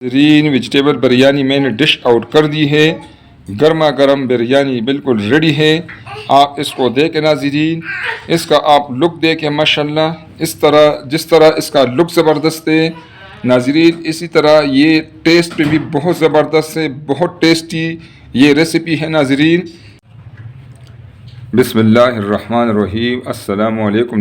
बेहतरीन वेजिटेबल बिरयानी मैंने dish out कर दी है। गर्मा गर्म बिरयानी बिल्कुल रेडी है। आप इसको देखें नाज़रीन, इसका आप लुक देखें माशाल्लाह। जिस तरह इसका लुक ज़बरदस्त है नाज़रीन, इसी तरह ये टेस्ट पे भी बहुत ज़बरदस्त है, बहुत टेस्टी ये रेसिपी है नाज़रीन। बिस्मिल्लाहिर्रहमानिर्रहीम। अस्सलामु अलैकुम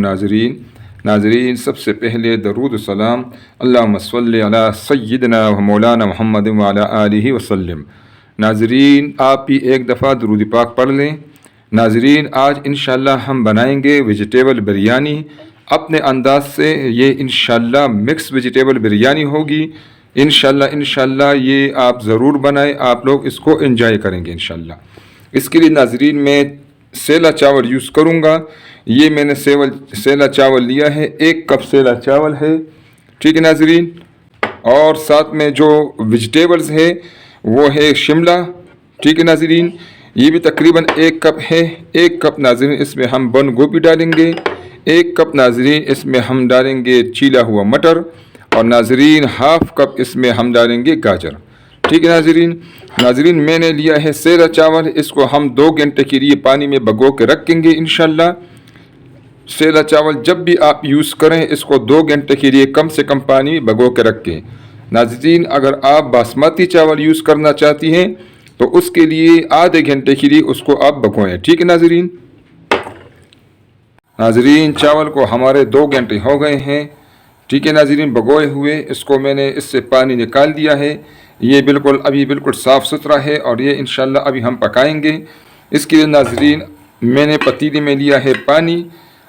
नाज़रीन, सबसे पहले दरूद सलाम अल्लाहुम्मा सल्लि अला सय्यिदना व मौलाना मुहम्मद व अला आलिहि वसल्लम। नाज़रीन, आप भी एक दफ़ा दरूद पाक पढ़ लें। नाज़रीन, आज इंशाअल्लाह हम बनाएंगे वेजिटेबल बिरयानी अपने अंदाज से। ये इंशाअल्लाह मिक्स वेजिटेबल बिरयानी होगी। इंशाअल्लाह ये आप ज़रूर बनाएं, आप लोग इसको एंजॉय करेंगे इंशाअल्लाह। इसके लिए नाज़रीन मैं सेला चावल यूज़ करूँगा। ये मैंने सेला चावल लिया है, 1 कप सेला चावल है, ठीक है नाज़रीन। और साथ में जो वेजिटेबल्स है वो है शिमला, ठीक है नाज़रीन। ये भी तकरीबन 1 कप है। 1 कप नाज़रीन इसमें हम बंद गोभी डालेंगे। 1 कप नाज़रीन इसमें हम डालेंगे चीला हुआ मटर। और नाज़रीन हाफ़ कप इसमें हम डालेंगे गाजर, ठीक है नाज़रीन मैंने लिया है सेला चावल। इसको हम 2 घंटे के लिए पानी में भिगो के रखेंगे इंशाल्लाह। सेला चावल जब भी आप यूज़ करें इसको 2 घंटे के लिए कम से कम पानी में भिगो के रखें नाज़रीन। अगर आप बासमती चावल यूज़ करना चाहती हैं तो उसके लिए आधे घंटे के लिए उसको आप भिगोएं, ठीक है नाज़रीन चावल को हमारे 2 घंटे हो गए हैं, ठीक है नाज़रीन भिगोए हुए। इसको मैंने इससे पानी निकाल दिया है। ये अभी बिल्कुल साफ़ सुथरा है और ये इंशाल्लाह अभी हम पकाएंगे। इसके लिए नाज़रीन मैंने पतीले में लिया है पानी।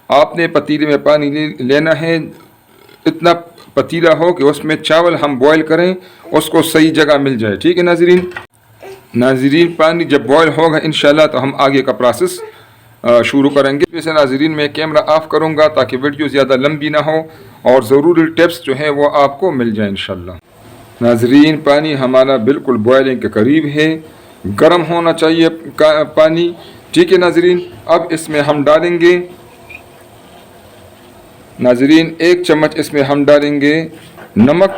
आपने पतीले में पानी लेना है, इतना पतीला हो कि उसमें चावल हम बॉयल करें, उसको सही जगह मिल जाए, ठीक है नाज़रीन पानी जब बॉयल होगा इंशाल्लाह तो हम आगे का प्रोसेस शुरू करेंगे। वैसे नाज़रीन मैं कैमरा ऑफ़ करूँगा ताकि वीडियो ज़्यादा लंबी ना हो और ज़रूरी टिप्स जो है वो आपको मिल जाए इंशाल्लाह। नाज़रीन पानी हमारा बिल्कुल बॉयलिंग के करीब है, गर्म होना चाहिए पानी, ठीक है नाज़रीन। अब इसमें हम डालेंगे नाज़रीन 1 चम्मच इसमें हम डालेंगे नमक।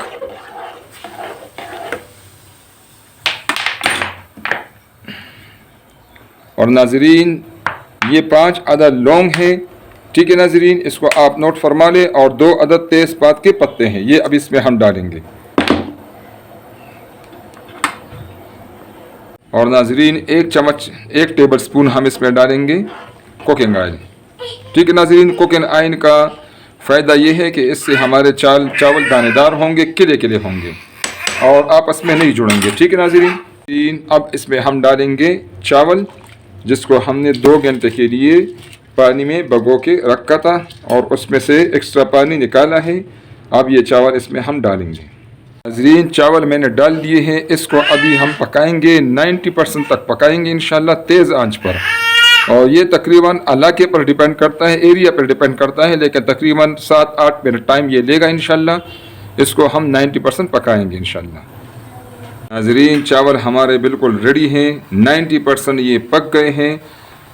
और नाज़रीन ये 5 अदद लौंग है, ठीक है नाज़रीन, इसको आप नोट फरमा लें। और 2 अदद तेज़पात के पत्ते हैं, ये अब इसमें हम डालेंगे। और नाज़रीन 1 टेबल स्पून हम इसमें डालेंगे कुकिंग ऑयल, ठीक है नाज़रीन। कुकिंग ऑयल का फ़ायदा ये है कि इससे हमारे चावल दानेदार होंगे, किले होंगे और आपस में नहीं जुड़ेंगे, ठीक है नाज़रीन। अब इसमें हम डालेंगे चावल जिसको हमने 2 घंटे के लिए पानी में भिगो के रखा था और उसमें से एक्स्ट्रा पानी निकाला है। अब ये चावल इसमें हम डालेंगे। नाज़रीन चावल मैंने डाल दिए हैं, इसको अभी हम पकाएंगे, 90% तक पकाएंगे इंशाल्लाह तेज़ आंच पर। और ये तकरीबन इलाके पर डिपेंड करता है, एरिया पर डिपेंड करता है, लेकिन तकरीबन 7-8 मिनट टाइम ये लेगा इंशाल्लाह। इसको हम 90% पकाएंगे इंशाल्लाह। नाज़रीन चावल हमारे बिल्कुल रेडी हैं, 90% ये पक गए हैं,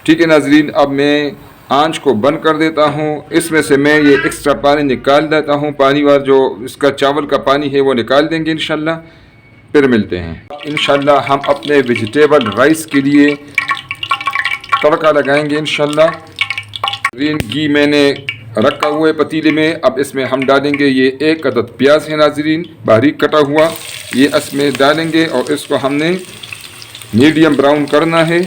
ठीक है नाज़रीन। अब मैं आंच को बंद कर देता हूँ। इसमें से मैं ये एक्स्ट्रा पानी निकाल देता हूँ, पानी वाला जो इसका चावल का पानी है वो निकाल देंगे इंशाल्लाह। फिर मिलते हैं इंशाल्लाह। हम अपने वेजिटेबल राइस के लिए तड़का लगाएंगे इंशाल्लाह। ग्रीन घी मैंने रखा हुआ है पतीले में। अब इसमें हम डालेंगे ये 1 अदद प्याज है नाज़रीन बारीक कटा हुआ, ये इसमें डालेंगे और इसको हमने मीडियम ब्राउन करना है।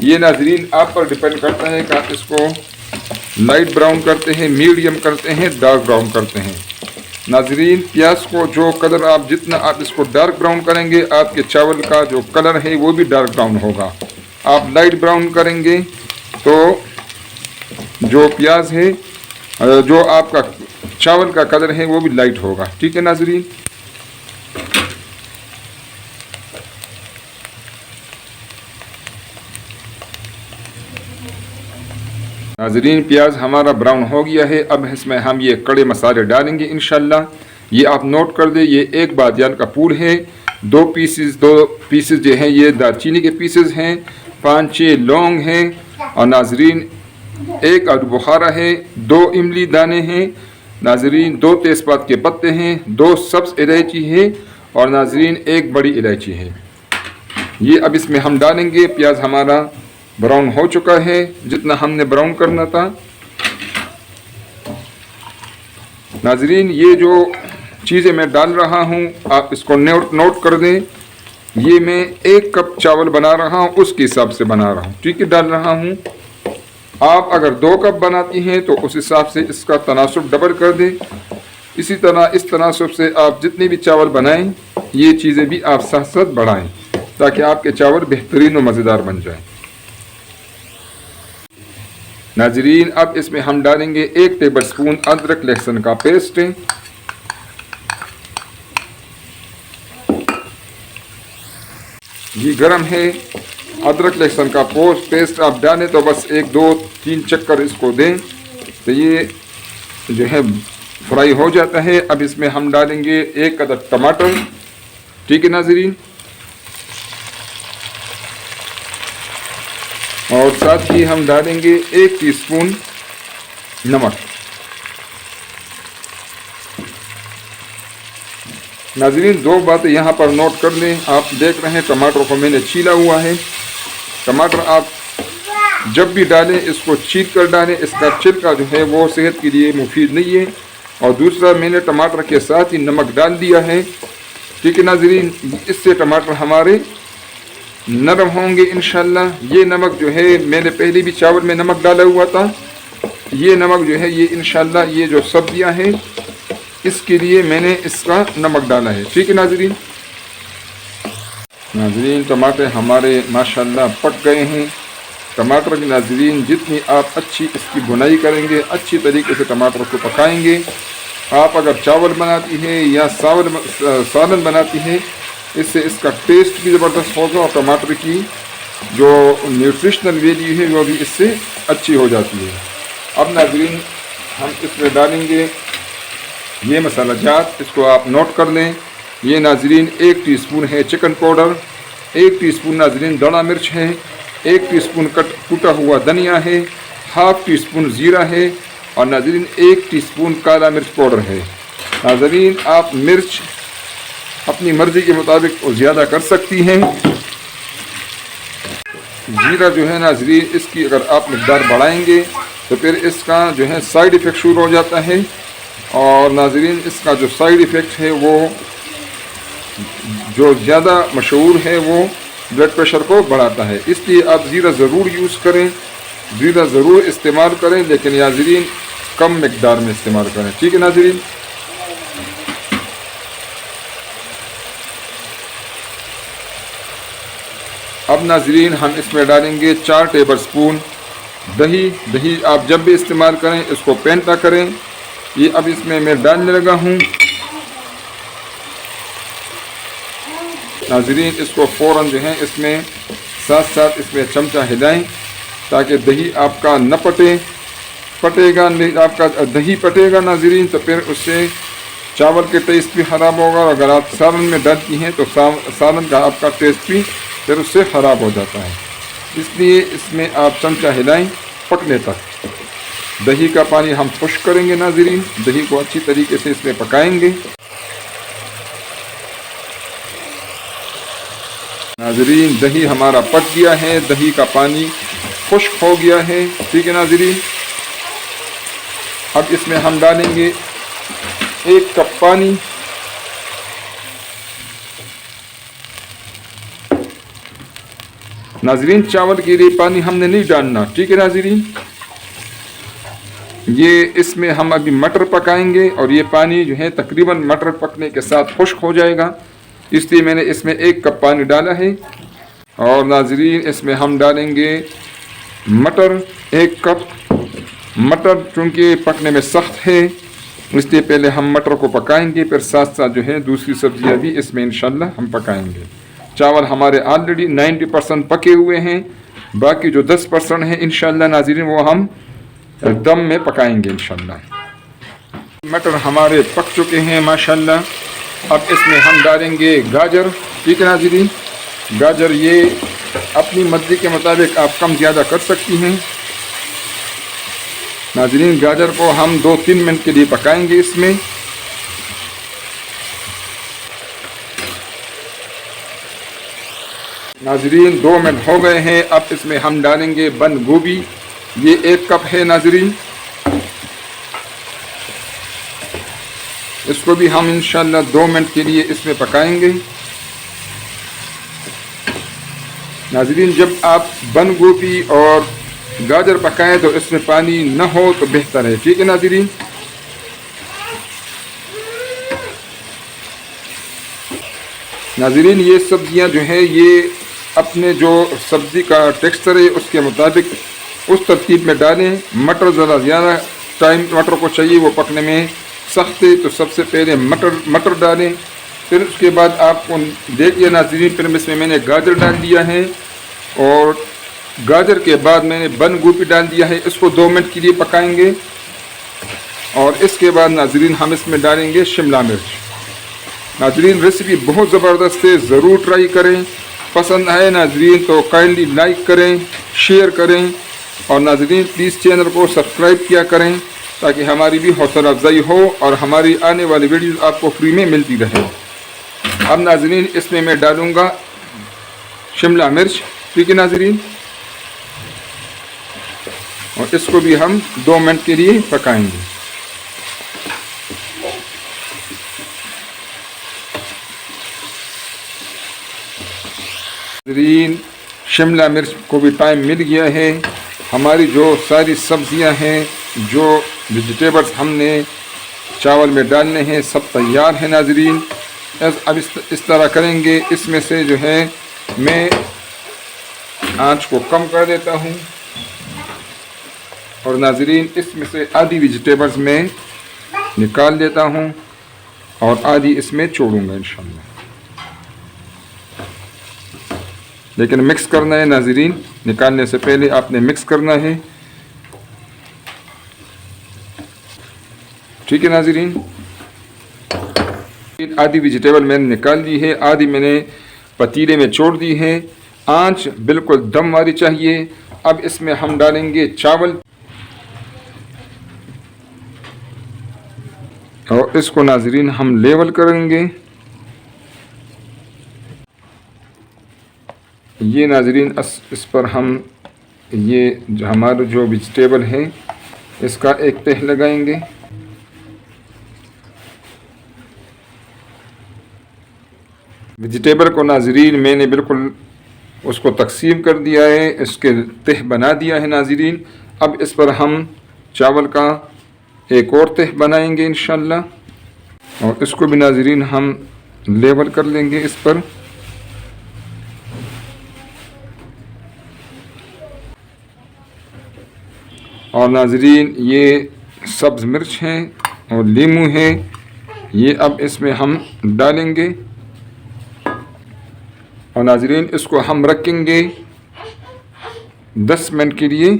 ये नाज़रीन आप पर डिपेंड करता है कि आप इसको लाइट ब्राउन करते हैं, मीडियम करते हैं, डार्क ब्राउन करते हैं। नाज़रीन प्याज को जो कलर आप जितना आप इसको डार्क ब्राउन करेंगे आपके चावल का जो कलर है वो भी डार्क ब्राउन होगा। आप लाइट ब्राउन करेंगे तो जो प्याज है, जो आपका चावल का कलर है वो भी लाइट होगा, ठीक है नाज़रीन। नाज़रीन प्याज हमारा ब्राउन हो गया है। अब इसमें हम ये कड़े मसाले डालेंगे इंशाल्लाह। ये आप नोट कर दे, ये 1 बादियान का फूल है, 2 पीसेस जो हैं ये दालचीनी के पीसेस हैं, 5-6 लौंग हैं और नाज़रीन 1 आलू बुखारा है, 2 इमली दाने हैं नाज़रीन, 2 तेज़पात के पत्ते हैं, 2 सब्ज़ इलायची है और नाजरीन एक बड़ी इलायची है। ये अब इसमें हम डालेंगे। प्याज हमारा ब्राउन हो चुका है, जितना हमने ब्राउन करना था। नाजरीन ये जो चीज़ें मैं डाल रहा हूँ आप इसको नोट कर दें। ये मैं 1 कप चावल बना रहा हूँ, उसके हिसाब से बना रहा हूँ, ठीक है, डाल रहा हूँ। आप अगर 2 कप बनाती हैं तो उस हिसाब से इसका तनासुब डबल कर दें। इसी तरह इस तनासुब से आप जितने भी चावल बनाएं ये चीज़ें भी आप साथ साथ बढ़ाएं ताकि आपके चावल बेहतरीन और मज़ेदार बन जाएं। नाजरीन अब इसमें हम डालेंगे 1 टेबल स्पून अदरक लहसुन का पेस्ट। ये गरम है। अदरक लहसुन का पेस्ट आप डालें तो बस 1 2 3 चक्कर इसको दें तो ये जो है फ्राई हो जाता है। अब इसमें हम डालेंगे 1 अदद टमाटर, ठीक है नाजरीन, और साथ ही हम डालेंगे 1 टीस्पून नमक। नाजरीन 2 बातें यहाँ पर नोट कर लें। आप देख रहे हैं टमाटर को मैंने छीला हुआ है। टमाटर आप जब भी डालें इसको छील कर डालें, इसका छिलका जो है वो सेहत के लिए मुफीद नहीं है। और दूसरा मैंने टमाटर के साथ ही नमक डाल दिया है, ठीक है नाजरीन। इससे टमाटर हमारे नरम होंगे इंशाल्लाह। ये नमक जो है मैंने पहले भी चावल में नमक डाला हुआ था। ये नमक जो है ये इंशाल्लाह ये जो सब्जियां हैं इसके लिए मैंने इसका नमक डाला है, ठीक है नाजरीन। नाजरीन टमाटर हमारे माशाल्लाह पक गए हैं। टमाटर की नाजरीन जितनी आप अच्छी इसकी भुनाई करेंगे, अच्छी तरीके से टमाटर को पकाएंगे। आप अगर चावल बनाती हैं या सालन बनाती हैं इससे इसका टेस्ट भी ज़बरदस्त होगा और टमाटर की जो न्यूट्रिशनल वैल्यू है वो भी इससे अच्छी हो जाती है। अब नाजरीन हम इसमें डालेंगे ये मसाला जात, इसको आप नोट कर लें। ये नाजरीन 1 टीस्पून है चिकन पाउडर, 1 टीस्पून नाजरीन दड़ा मिर्च है, 1 टीस्पून कूटा हुआ धनिया है, ½ टीस्पून ज़ीरा है और नाजरीन 1 टीस्पून काला मिर्च पाउडर है। नाजरीन आप मिर्च अपनी मर्ज़ी के मुताबिक ज़्यादा कर सकती हैं। ज़ीरा जो है नाजरीन इसकी अगर आप मकदार बढ़ाएंगे तो फिर इसका जो है साइड इफ़ेक्ट शुरू हो जाता है और नाजरीन इसका जो साइड इफ़ेक्ट है वो जो ज़्यादा मशहूर है वो ब्लड प्रेशर को बढ़ाता है। इसलिए आप ज़ीरा ज़रूर यूज़ करें, ज़ीरा ज़रूर इस्तेमाल करें, लेकिन नाजरीन कम मकदार में इस्तेमाल करें, ठीक है नाजरीन। अब नाजरीन हम इसमें डालेंगे 4 टेबल स्पून दही। दही आप जब भी इस्तेमाल करें इसको पेंटा करें। ये अब इसमें मैं डालने लगा हूँ। नाजरीन इसको फ़ौरन जो है इसमें साथ साथ इसमें चमचा हिलाएं ताकि दही आपका न पटेगा नहीं। आपका दही पटेगा नाजरीन तो फिर उससे चावल के टेस्ट भी ख़राब होगा और अगर आप सालन में डालती हैं तो सालन का आपका टेस्ट भी फिर उससे ख़राब हो जाता है। इसलिए इसमें आप चमचा हिलाएं पकने तक। दही का पानी हम खुश्क करेंगे नाजरीन, दही को अच्छी तरीके से इसमें पकाएंगे। नाजरीन दही हमारा पक गया है, दही का पानी खुश्क हो गया है, ठीक है नाजरीन। अब इसमें हम डालेंगे 1 कप पानी। नाजरीन चावल के लिए पानी हमने नहीं डालना, ठीक है नाजरीन। ये इसमें हम अभी मटर पकाएंगे और ये पानी जो है तकरीबन मटर पकने के साथ खुश्क हो जाएगा, इसलिए मैंने इसमें 1 कप पानी डाला है। और नाजरीन इसमें हम डालेंगे मटर 1 कप। मटर चूँकि पकने में सख्त है इसलिए पहले हम मटर को पकाएंगे, फिर साथ साथ जो है दूसरी सब्जियां भी इसमें इंशाल्लाह हम पकाएंगे। चावल हमारे ऑलरेडी 90% पके हुए हैं, बाकी जो 10% है इंशाल्लाह नाजरीन वो हम दम में पकाएंगे इंशाल्लाह। मटर हमारे पक चुके हैं माशाल्लाह। अब इसमें हम डालेंगे गाजर, ठीक है नाजरीन। गाजर ये अपनी मर्जी के मुताबिक आप कम ज़्यादा कर सकती हैं। नाजरीन गाजर को हम 2-3 मिनट के लिए पकाएंगे इसमें। नाजरीन 2 मिनट हो गए हैं। अब इसमें हम डालेंगे बंद गोभी। ये 1 कप है नाजरीन। इसको भी हम इंशाल्लाह 2 मिनट के लिए इसमें पकाएंगे। नाजरीन जब आप बंद गोभी और गाजर पकाएं तो इसमें पानी न हो तो बेहतर है, ठीक है नाजरीन। नाजरीन ये सब्जियां जो है ये अपने जो सब्ज़ी का टेक्सचर है उसके मुताबिक उस तरतीब में डालें। मटर ज़्यादा टाइम मटर को चाहिए, वो पकने में सख्त है, तो सबसे पहले मटर डालें। फिर उसके बाद आपको देखिए नाज़रीन, फिर इसमें मैंने गाजर डाल दिया है और गाजर के बाद मैंने बंद गोभी डाल दिया है। इसको 2 मिनट के लिए पकाएंगे और इसके बाद नाज़रीन हम इसमें डालेंगे शिमला मिर्च। नाज़रीन रेसिपी बहुत ज़बरदस्त है, ज़रूर ट्राई करें। पसंद आए नाज़रीन तो काइंडली लाइक करें, शेयर करें और नाज़रीन प्लीज़ चैनल को सब्सक्राइब किया करें ताकि हमारी भी हौसला अफजाई हो और हमारी आने वाली वीडियोज़ आपको फ्री में मिलती रहे। अब नाज़रीन इसमें मैं डालूँगा शिमला मिर्च, ठीक है नाज़रीन, और इसको भी हम 2 मिनट के लिए पकाएंगे। नाज़रीन शिमला मिर्च को भी टाइम मिल गया है। हमारी जो सारी सब्जियां हैं, जो वेजिटेबल्स हमने चावल में डालने हैं, सब तैयार है नाज़रीन। अब इस तरह करेंगे। इसमें से जो है मैं आंच को कम कर देता हूं और नाज़रीन इसमें से आधी वेजिटेबल्स में निकाल देता हूं और आधी इसमें छोड़ूंगा इंशाल्लाह। लेकिन मिक्स करना है नाज़रीन, निकालने से पहले आपने मिक्स करना है, ठीक है नाज़रीन। आधी वेजिटेबल मैंने निकाल दी है, आधी मैंने पतीले में छोड़ दी है। आंच बिल्कुल दम वाली चाहिए। अब इसमें हम डालेंगे चावल और इसको नाज़रीन हम लेवल करेंगे। ये नाज़रीन इस पर हम ये हमारा जो वेजिटेबल है इसका एक तह लगाएंगे। वेजिटेबल को नाज़रीन मैंने बिल्कुल उसको तकसीम कर दिया है, इसके तह बना दिया है नाज़रीन। अब इस पर हम चावल का एक और तह बनाएंगे इंशाल्लाह और इसको भी नाज़रीन हम लेवल कर लेंगे इस पर। और नाज़रीन ये सब्ज़ मिर्च हैं और लीमू है, ये अब इसमें हम डालेंगे और नाज़रीन इसको हम रखेंगे 10 मिनट के लिए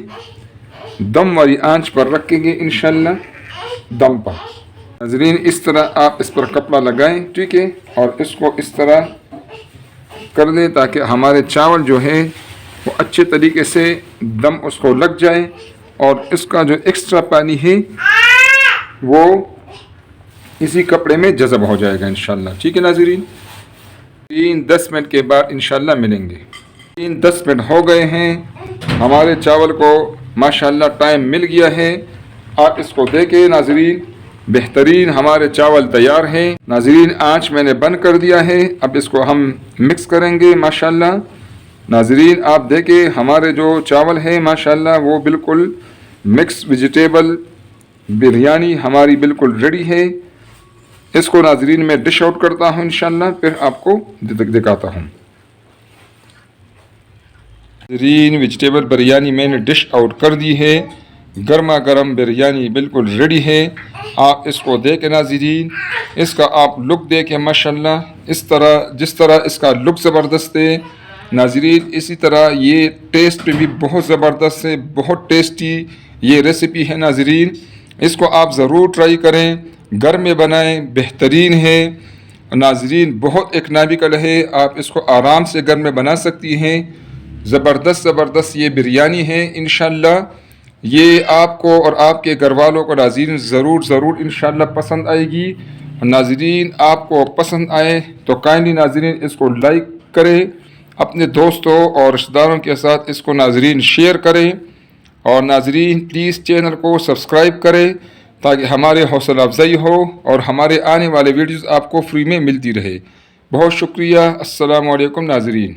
दम वाली आंच पर रखेंगे इंशाल्लाह, दम पर। नाज़रीन इस तरह आप इस पर कपड़ा लगाएं, ठीक है, और इसको इस तरह कर दें ताकि हमारे चावल जो है वो अच्छे तरीके से दम उसको लग जाए और इसका जो एक्स्ट्रा पानी है वो इसी कपड़े में जज़ब हो जाएगा इंशाल्लाह, ठीक है नाज़रीन। 10 मिनट के बाद इंशाल्लाह मिलेंगे। 10 मिनट हो गए हैं, हमारे चावल को माशाल्लाह टाइम मिल गया है। आप इसको देखें नाज़रीन, बेहतरीन हमारे चावल तैयार हैं। नाज़रीन आंच मैंने बंद कर दिया है। अब इसको हम मिक्स करेंगे माशाल्लाह। नाज़रीन आप देखें हमारे जो चावल है माशाल्लाह वो बिल्कुल मिक्स वेजिटेबल बिरयानी हमारी बिल्कुल रेडी है। इसको नाज़रीन मैं डिश आउट करता हूँ इंशाल्लाह, फिर आपको दिखाता हूँ। नाज़रीन वेजिटेबल बिरयानी मैंने डिश आउट कर दी है। गर्मा गर्म बिरयानी बिल्कुल रेडी है। आप इसको देखें नाज़रीन, इसका आप लुक देखें माशाल्लाह, इस तरह जिस तरह इसका लुक ज़बरदस्त है नाज़रीन, इसी तरह ये टेस्ट पे भी बहुत ज़बरदस्त है, बहुत टेस्टी ये रेसिपी है नाज़रीन। इसको आप ज़रूर ट्राई करें, घर में बनाएं, बेहतरीन है नाज़रीन, बहुत इकनॉमिकल है। आप इसको आराम से घर में बना सकती हैं। ज़बरदस्त ये बिरयानी है इंशाल्लाह। ये आपको और आपके घर वालों को नाज़रीन ज़रूर इंशाल्लाह पसंद आएगी। नाज़रीन आपको पसंद आए तो काइंडली नाज़रीन इसको लाइक करें अपने दोस्तों और रिश्तेदारों के साथ इसको नाजरीन शेयर करें, और नाजरीन प्लीज़ चैनल को सब्सक्राइब करें ताकि हमारे हौसला अफजाई हो और हमारे आने वाले वीडियोज़ आपको फ्री में मिलती रहे। बहुत शुक्रिया। अस्सलामु अलैकुम नाजरीन।